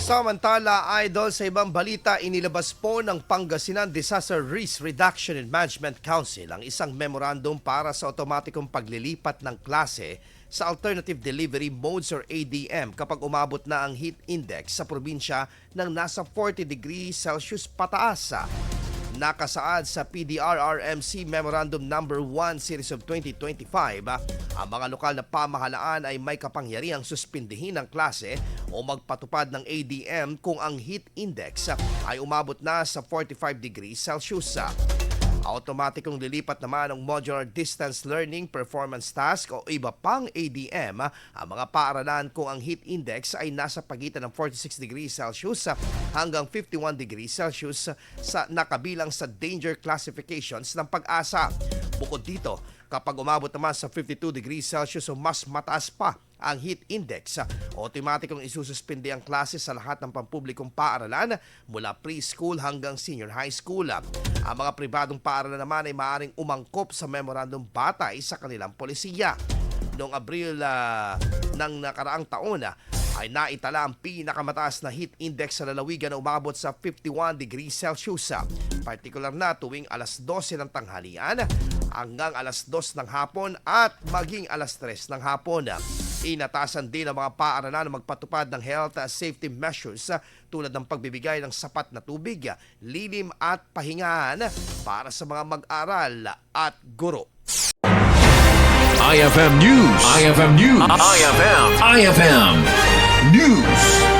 Samantala, idol, sa ibang balita, inilabas po ng Pangasinan Disaster Risk Reduction and Management Council ang isang memorandum para sa otomatikong paglilipat ng klase sa Alternative Delivery Modes or ADM kapag umabot na ang heat index sa probinsya ng nasa 40 degrees Celsius pataas. Nakasaad sa PDRRMC Memorandum No. 1 Series of 2025, ang mga lokal na pamahalaan ay may kapangyarihang suspindihin ang klase o magpatupad ng ADM kung ang heat index ay umabot na sa 45 degrees Celsius. Automatikong lilipat naman ang Modular Distance Learning Performance Task o iba pang ADM ang mga paaralan kung ang heat index ay nasa pagitan ng 46 degrees Celsius hanggang 51 degrees Celsius sa nakabilang sa danger classifications ng Pag-asa. Bukod dito, kapag umabot naman sa 52 degrees Celsius o mas mataas pa ang heat index, otomatikong isususpindi ang klase sa lahat ng pampublikong paaralan mula preschool hanggang senior high school. Ang mga pribadong paaralan naman ay maaaring umangkop sa memorandum batay sa kanilang polisiya. Noong Abril ng nakaraang taon ay naitala ang pinakamataas na heat index sa lalawigan na umabot sa 51 degrees Celsius. Partikular na tuwing alas 12 ng tanghalian hanggang alas 2 ng hapon at maging alas 3 ng hapon. Inatasan din ang mga paaralan na magpatupad ng health safety measures tulad ng pagbibigay ng sapat na tubig, lilim at pahingahan para sa mga mag-aral at guro. IFM News. IFM News. IFM News.